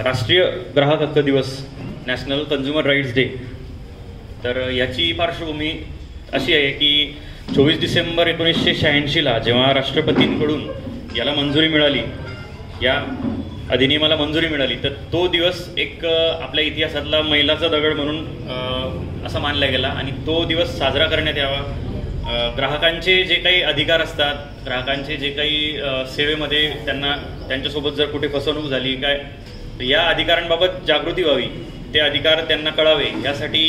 राष्ट्रीय ग्राहक हक्क दिवस, नॅशनल कन्झ्युमर राईट्स डे. तर याची पार्श्वभूमी अशी आहे की 24 डिसेंबर 1986ला जेव्हा राष्ट्रपतींकडून याला मंजुरी मिळाली, या अधिनियमाला मंजुरी मिळाली, तर तो दिवस एक आपल्या इतिहासातला मैलाचा दगड म्हणून असा मानला गेला आणि तो दिवस साजरा करण्यात यावा. ग्राहकांचे जे काही अधिकार असतात, ग्राहकांचे जे काही सेवेमध्ये त्यांच्यासोबत जर कुठे फसवणूक झाली काय, तर या अधिकारांबाबत जागृती व्हावी, ते अधिकार त्यांना कळावे, यासाठी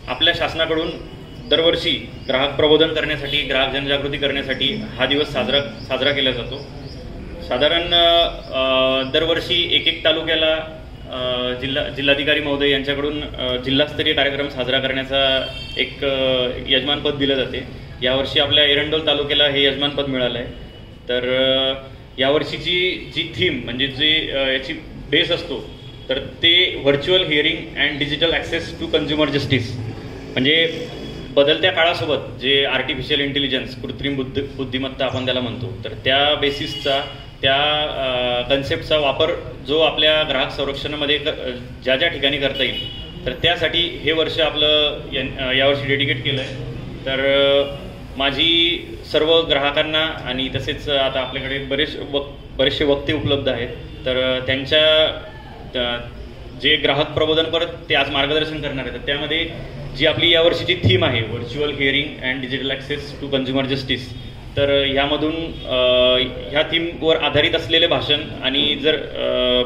आपल्या शासनाकडून दरवर्षी ग्राहक प्रबोधन करण्यासाठी, ग्राहक जनजागृती करण्यासाठी हा दिवस साजरा केला जातो. साधारण दरवर्षी एक तालुक्याला जिल्हाधिकारी महोदय यांच्याकडून जिल्हास्तरीय कार्यक्रम साजरा करण्याचा एक यजमानपद दिलं जाते. यावर्षी आपल्या एरंडोल तालुक्याला हे यजमानपद मिळालं आहे. तर यावर्षीची जी थीम म्हणजे जे याची बेस असतो, तर ते virtual hearing and digital access to consumer justice, म्हणजे बदलत्या काळासोबत जे आर्टिफिशियल इंटेलिजन्स, कृत्रिम बुद्धिमत्ता आपण त्याला म्हणतो, तर त्या बेसिसचा, त्या कन्सेप्टचा वापर जो आपल्या ग्राहक संरक्षणामध्ये ज्या ठिकाणी करता येईल, तर त्यासाठी हे वर्ष आपलं यावर्षी डेडिकेट केलं आहे. तर माझी सर्व ग्राहकांना आणि तसेच आता आपल्याकडे बरेचसे वक्ते उपलब्ध आहेत, तर त्यांच्या जे ग्राहक प्रबोधन परत ते आज मार्गदर्शन करणार आहेत. त्यामध्ये जी आपली यावर्षीची थीम आहे virtual hearing and digital access to consumer justice, तर ह्यामधून ह्या थीमवर आधारित असलेले भाषण आणि जर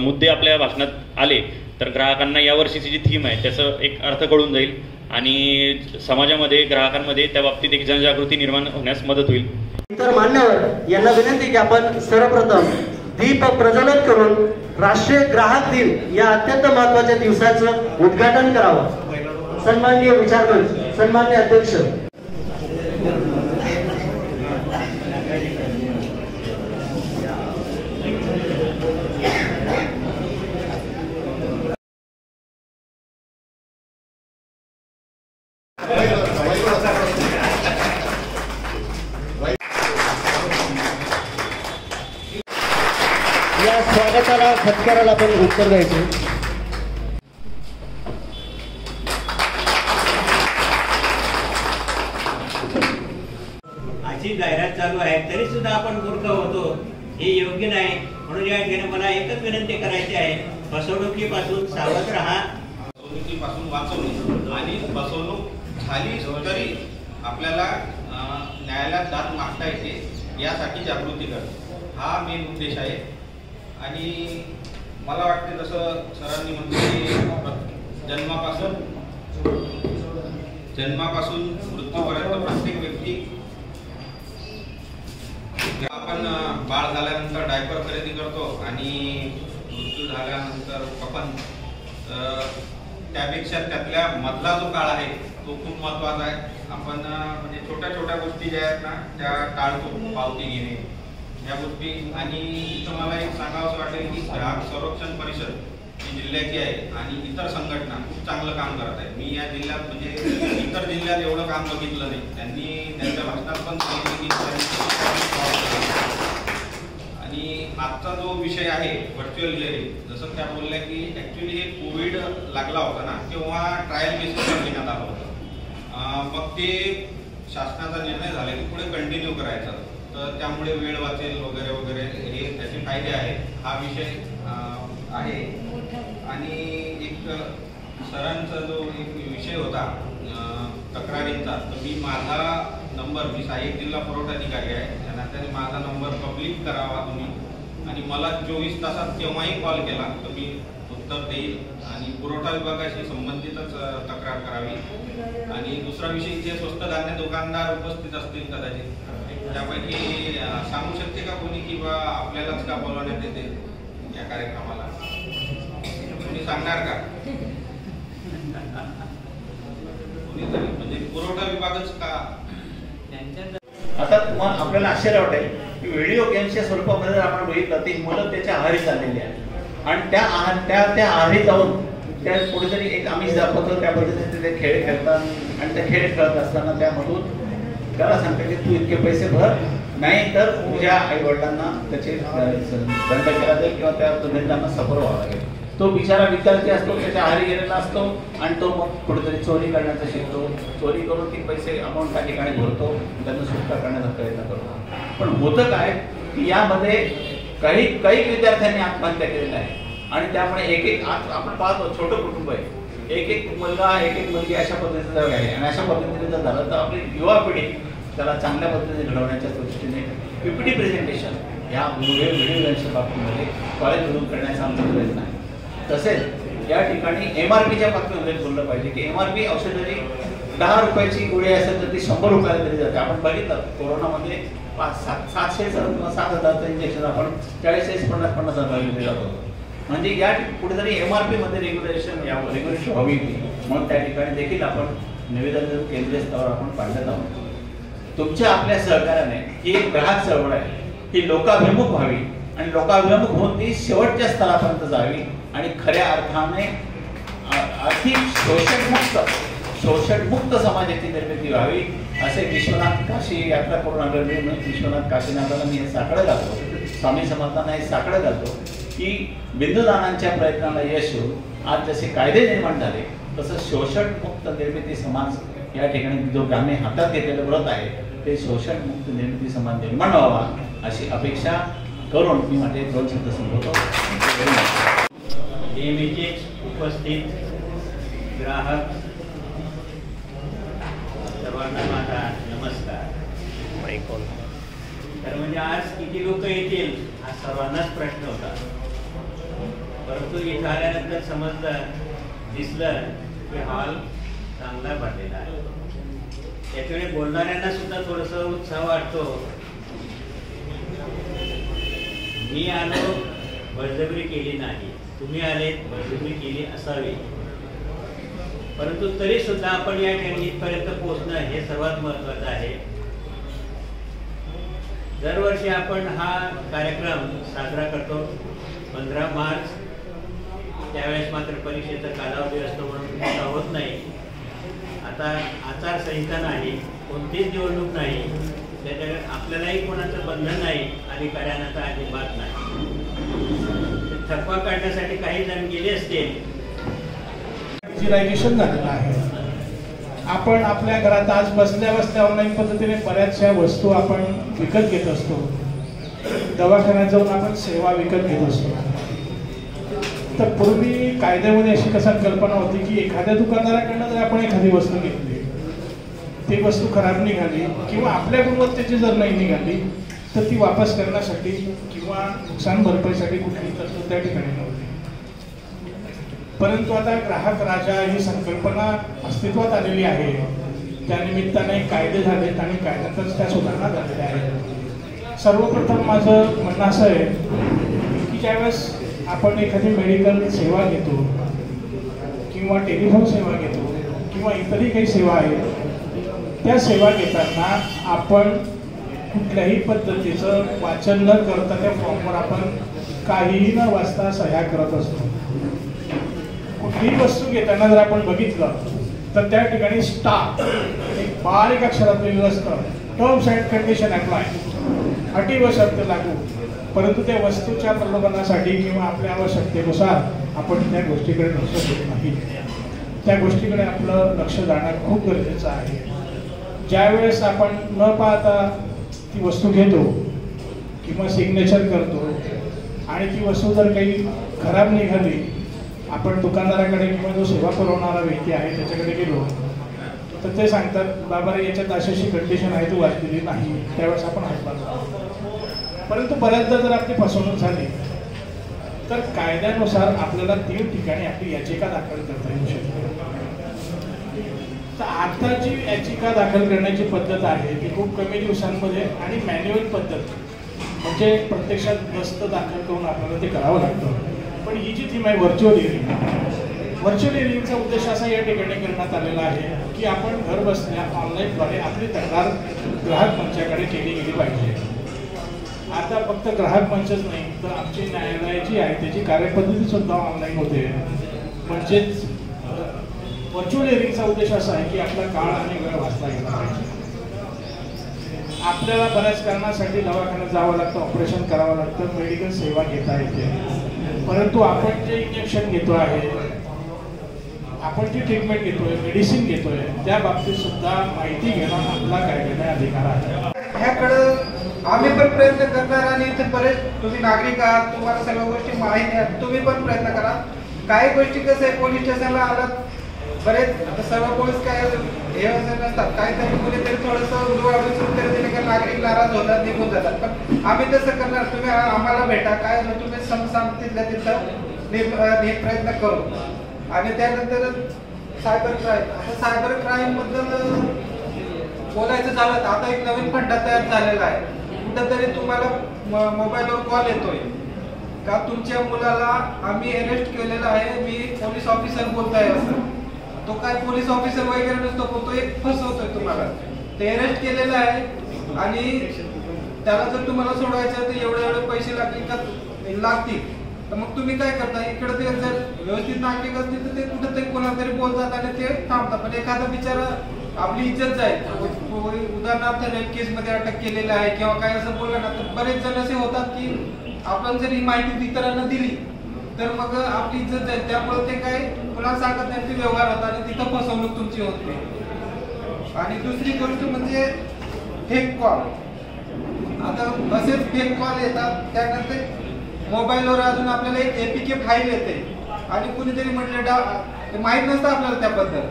मुद्दे आपल्या भाषणात आले तर ग्राहकांना यावर्षीची जी थीम आहे त्याचं एक अर्थ कळून जाईल आणि समाजामध्ये, ग्राहकांमध्ये त्या बाबतीत एक जनजागृती निर्माण होण्यास मदत होईल. तर मान्यवर यांना विनंती की आपण सर्वप्रथम दीप प्रज्वलित करून राष्ट्रीय ग्राहक दिन या अत्यंत महत्त्वाच्या दिवसाचं उद्घाटन करावं. सन्माननीय विचारमंच, सन्माननीय अध्यक्ष, या स्वागताला, सत्काराला आपण उत्तर द्यायचं. अशी जाहिरात चालू आहे तरी सुद्धा आपण मूर्ख होतो, हे योग्य नाही. म्हणून या ठिकाणी मला एकच विनंती करायची आहे, फसवणुकीपासून सावध राहा. फसवणुकीपासून वाचवणे आणि फसवणूक झाली तरी आपल्याला न्यायालयात दाद मागता येते यासाठी जागृती करणे हा मेन उद्देश आहे. आणि मला वाटते जसं सरांनी म्हटलं की जन्मापासून मृत्यूपर्यंत प्रत्येक व्यक्ती, आपण बाळ झाल्यानंतर डायपर खरेदी करतो आणि मृत्यू झाल्यानंतर कफन, त्यापेक्षा त्यातल्या मधला जो काळ आहे तो खूप महत्त्वाचा आहे. आपण म्हणजे छोट्या छोट्या गोष्टी ज्या आहेत ना त्या टाळतो, पावती घेणे या गोष्टी. आणि इथं मला एक सांगावंसं वाटेल की ग्राहक संरक्षण परिषद ही जिल्ह्याची आहे आणि इतर संघटना खूप चांगलं काम करत आहे. मी या जिल्ह्यात म्हणजे इतर जिल्ह्यात एवढं काम बघितलं नाही. त्यांनी त्यांच्या भाषणात पण सांगितलं की आणि आजचा जो विषय आहे व्हर्च्युअल हिअरिंग, जसं त्या बोलल्या की ॲक्च्युली हे कोविड लागला होता ना तेव्हा ट्रायल बेसिसवर घेण्यात आलं होतं. मग ते शासनाचा निर्णय झाला की पुढे कंटिन्यू करायचा, तर त्यामुळे वेळ वाचेल वगैरे वगैरे, हे त्याचे फायदे आहेत. हा विषय आहे. आणि एक सरांचा जो एक विषय होता तक्रारींचा, तर मी माझा नंबर, मी सहाय्यक जिल्हा पुरवठा अधिकारी आहे, त्या नात्याने माझा नंबर पब्लिक करावा तुम्ही, आणि मला 24 तासात केव्हाही कॉल केला तर मी उत्तर देईल. आणि पुरवठा विभागाशी संबंधितच तक्रार करावी. आणि दुसरा विषय, जे स्वस्त धान्य दुकानदार उपस्थित असतील कदाचित, त्यापैकी सांगू शकते का कोणी की बा आपल्यालाच का बोलवण्यात येते या कार्यक्रमाला, कोणी सांगणार का? कोणीतरी, म्हणजे पुरवठा विभागच का? आता तुम्हाला आपल्याला आश्चर्य वाटेल की व्हिडिओ गेम्सच्या स्वरूपामध्ये जर आपण बघितलं तर मुलं त्याच्या आहारी चाललेली आहे आणि त्या आहारी जाऊन त्या कुठेतरी एक आम्ही दाखवतो त्या पद्धतीने ते खेळ खेळतात आणि त्या खेळ खेळत असताना त्यामधून त्याला सांगतात की तू इतके पैसे भर, नाही तर तुझ्या आई वडिलांना त्याचे दंड केला जाईल किंवा त्या दंडांना सफर व्हावं लागेल. तो बिचारा विद्यार्थी असतो, त्याच्या आहारी गेलेला असतो आणि तो मग कुठेतरी चोरी करण्याचं शिकतो. चोरी करून ती पैसे अमाऊंट त्या ठिकाणी भरतो, त्यांना सुटका करण्याचा प्रयत्न करतो. पण होतं काय की यामध्ये काही विद्यार्थ्यांनी आत्महत्या केलेल्या आहे आणि त्यामुळे एक आपण पाहतो छोटं कुटुंब आहे, एक मुलगा एक मुलगी अशा पद्धतीचं जर आहे आणि अशा पद्धतीने जर झालं तर आपली युवा पिढी त्याला चांगल्या पद्धतीने घडवण्याच्या दृष्टीने पीपीटी प्रेझेंटेशन ह्या व्हिडिओ गेम्सच्या बाबतीमध्ये कॉलेज मिळून करण्याचा आमचा प्रयत्न आहे. तसेच या ठिकाणी MRPच्या बाबतीमध्ये बोललं पाहिजे की MRP औषधाची 10 रुपयाची गोळी असेल तर ती 100 रुपयाला दिली जाते. आपण बघितलं कोरोनामध्ये 700 किंवा 7,000चं इंजेक्शन आपण 40-50,000 दिले जात होतो. म्हणजे या कुठेतरी MRP मध्ये रेग्युलेशन व्हावी म्हणून त्या ठिकाणी देखील आपण निवेदन केंद्रीय स्तरावर आपण काढण्यात आहोत. तुमच्या आपल्या सहकार्याने ही एक ग्राहक चळवळ आहे, ही लोकाभिमुख व्हावी आणि लोकाभिमुख होऊन ती शेवटच्या स्तरापर्यंत जावी आणि खऱ्या अर्थाने आर्थिक शोषणमुक्त समाजाची निर्मिती व्हावी असे विश्वनाथ काशी यात्रा करून आलेले विश्वनाथ काशीनाथांना मी हे साकडं घालतो, स्वामी समर्थांना हे साकडं घालतो की बिंदुदानांच्या प्रयत्नाला यश येऊन आज जसे कायदे निर्माण झाले तसं शोषणमुक्त निर्मिती समाज या ठिकाणी जो ग्रामीण हातात घेतलेलं व्रत आहे ते शोषणमुक्त निर्मिती समाज निर्माण व्हावा अशी अपेक्षा करून मी माझे 2 शब्द संबोधतो. नेहमीचे उपस्थित ग्राहक सर्वांना माझा नमस्कार. तर म्हणजे आज किती लोक येतील हा सर्वांनाच प्रश्न होता, परंतु इथं आल्यानंतर समजलं दिसलं की हॉल चांगला भरलेला आहे. त्याच्यामुळे बोलणाऱ्यांना सुद्धा थोडस उत्साह वाटतो. मी आलो बळजबरी केली नाही, तुम्ही आलेत बळजबरी केली असावी, परंतु तरी सुद्धा आपण या ठिकाणी इथपर्यंत पोहोचणं हे सर्वात महत्वाचं आहे. दरवर्षी आपण हा कार्यक्रम साजरा करतो 15 मार्च. त्यावेळेस मात्र परीक्षेचा कालावधी असतो म्हणून मोठा होत नाही. आता आचारसंहिता नाही, कोणतीच निवडणूक नाही, त्याच्याकडे आपल्यालाही कोणाचं बंधन नाही, अधिकाऱ्यांना तर अजिबात नाही. थकवा काढण्यासाठी काही जण गेले असतील. डिजिटायझेशन झालेलं आहे. आपण आपल्या घरात आज बसल्या बसल्या ऑनलाईन पद्धतीने बऱ्याचशा वस्तू आपण विकत घेत असतो. दवाखान्यात जाऊन आपण सेवा विकत घेत असतो. तर पूर्वी कायद्यामध्ये अशी कल्पना होती की एखाद्या दुकानदाराकडनं जर आपण एखादी वस्तू घेतली, ती वस्तू खराब निघाली किंवा आपल्या गुणवत्तेची जर नाही निघाली तर ती वापस करण्यासाठी किंवा नुकसान भरपाईसाठी कुठली तरतूद त्या ठिकाणी नव्हती. परंतु आता ग्राहक राजा ही संकल्पना अस्तित्वात आलेली आहे. त्यानिमित्ताने कायदे झालेत आणि कायद्यातच त्या सुधारणा झालेल्या आहेत. सर्वप्रथम माझं म्हणणं असं आहे की ज्यावेळेस आपण एखादी मेडिकल सेवा घेतो किंवा टेलिफोन सेवा घेतो किंवा इतरही काही सेवा आहेत, त्या सेवा घेताना आपण कुठल्याही पद्धतीचं वाचन न करता त्या फॉर्मवर आपण काहीही न वाचता सह्या करत असतो. कुठलीही वस्तू घेताना जर आपण बघितलं तर त्या ठिकाणी स्टार एक बारीक अक्षरात लिहिलेलं असतं, टर्म्स अँड कंडिशन अप्लाय, अटी व शर्त लागू. परंतु त्या वस्तूच्या प्रलोभनासाठी किंवा आपल्या आवश्यकतेनुसार आपण त्या गोष्टीकडे लक्ष देत नाही. त्या गोष्टीकडे आपलं लक्ष जाणं खूप गरजेचं आहे. ज्यावेळेस आपण न पाहता ती वस्तू घेतो किंवा सिग्नेचर करतो आणि ती वस्तू जर काही खराब निघाली, आपण दुकानदाराकडे किंवा जो सेवा पुरवणारा व्यक्ती आहे त्याच्याकडे गेलो तर ते सांगतात, बाबा रे याच्यात अशी कंडिशन आहे, तू वाचलेली नाही. त्यावेळेस आपण हातभार. परंतु बऱ्याचदा जर आपली फसवणूक झाली तर कायद्यानुसार आपल्याला 3 ठिकाणी आपली याचिका दाखल करता येऊ शकते. तर आता जी याचिका दाखल करण्याची पद्धत आहे ती खूप कमी दिवसांमध्ये आणि मॅन्युअल पद्धत, म्हणजे प्रत्यक्षात दस्त दाखल करून आपल्याला ते करावं लागतं. पण ही जी थीम आहे व्हर्च्युअल हिअरिंगचा उद्देश असा या ठिकाणी करण्यात आलेला आहे की आपण घर बसल्या ऑनलाईनद्वारे आपली तक्रार ग्राहक मंचाकडे केली गेली पाहिजे. आता फक्त ग्राहक मंचच नाही तर आमची न्यायालयाची आहे त्याची कार्यपद्धती सुद्धा ऑनलाईन होते. म्हणजेच व्हर्च्युअल हिअरिंगचा उद्देश असा आहे की आपला काळ आणि वेळ वाचला गेला पाहिजे. आपल्याला बऱ्याच कारणासाठी दवाखान्यात जावं लागतं, ऑपरेशन करावं लागतं, मेडिकल सेवा घेता येते. परंतु आपण जे इंजेक्शन घेतो आहे, आपण जी ट्रीटमेंट घेतोय, मेडिसिन घेतोय, त्या बाबतीत सुद्धा माहिती घेणं आपला कायद्याने अधिकार आहे. ह्याकडं आम्ही पण प्रयत्न करणार आणि इथे बरेच तुम्ही नागरिक आहात, तुम्हाला सगळ्या गोष्टी माहिती आहेत, तुम्ही पण प्रयत्न करा. काही गोष्टी कसं आहे, पोलीस स्टेशनला आलात बरेच, आता सर्व पोलीस काय हे नसतात, काहीतरी कुणीतरी थोडंसं उलवाडून उत्तर दिले का नागरिक नाराज होतात, निघून जातात. पण आम्ही तसं करणार, तुम्ही आम्हाला भेटा, काय तुम्ही समसामतीतल्या तिथं प्रयत्न करू. आणि त्यानंतर सायबर क्राईम, आता सायबर क्राईम बद्दल बोलायचं झालं तर आता एक नवीन फंडा तयार झालेला आहे. कुठंतरी तुम्हाला मोबाईलवर कॉल येतोय का तुमच्या मुलाला आम्ही अरेस्ट केलेला आहे, मी पोलीस ऑफिसर बोलताय असं. तो काय पोलीस ऑफिसर वगैरे नसतो, पण तो एक फसवतोय तुम्हाला. ते अरेस्ट केलेलं आहे आणि त्याला जर तुम्हाला सोडवायचं तर एवढे पैसे लागतील. तर मग तुम्ही काय करता, इकडे ते जर व्यवस्थित नागरिक असतील तर ते कुठेतरी कोणातरी बोलतात आणि ते थांबतात. पण एखादा बिचारा आपली इज्जत जाईल, उदाहरणार्थ रेप केस मध्ये अटक केलेला आहे किंवा काय असं बोललं ना, तर बरेच जण असे होतात की आपण जर ही माहिती इतरांना दिली तर मग आपली इज्जत जाईल. त्यामुळे ते काय कुणाला सांगत नाही, ते व्यवहार होतात आणि तिथं फसवणूक तुमची होते. आणि दुसरी गोष्ट म्हणजे फेक कॉल. आता असेच फेक कॉल येतात, त्यानंतर मोबाईलवर अजून आपल्याला एक APK फाईल येते आणि कुणीतरी म्हटलं माहीत नसतं आपल्याला त्याबद्दल,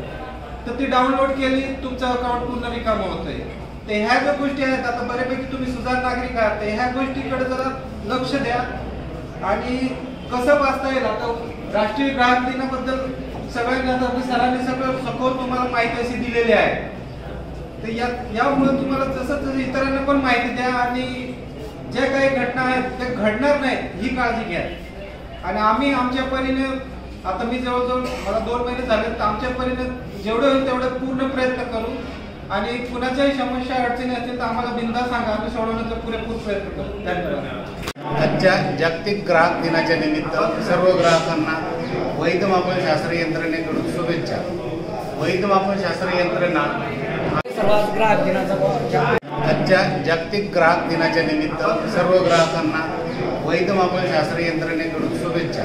तर ती डाउनलोड केली, तुमचं अकाउंट पूर्ण रिकामं होतंय. तर ह्या ज्या गोष्टी आहेत, आता बऱ्यापैकी तुम्ही सुजाण नागरिक आहात, तर ह्या गोष्टीकडे जरा लक्ष द्या. आणि कसं वाचता येईल, आता राष्ट्रीय ग्राहक दिनाबद्दल सगळ्यांना सरांनी सगळं सखोल तुम्हाला माहिती अशी दिलेली आहे. तर यामुळे तुम्हाला जसं इतरांना पण माहिती द्या आणि ज्या काही घटना आहेत त्या घडणार नाहीत ही काळजी घ्या. आणि आम्ही आमच्या परीने, आता मी जवळजवळ मला 2 महिने झाले, तर आमच्या परीने जेवढं होईल तेवढं पूर्ण प्रयत्न करू. आणि कुणाच्याही समस्या अडचणी असतील तर आम्हाला बिनधास्त सांगा, आम्ही सोडवण्याचा पुरेपूर प्रयत्न करू. धन्यवाद. आजच्या जागतिक ग्राहक दिनाच्या निमित्त सर्व ग्राहकांना वैधमापन शास्त्र यंत्रणेकडून शुभेच्छा. वैधमापन शास्त्र यंत्रणा आजच्या जागतिक ग्राहक दिनाच्या निमित्त सर्व ग्राहकांना वैधमापन शास्त्र यंत्रणेकडून शुभेच्छा.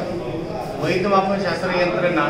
वैधमापन शास्त्र यंत्रणा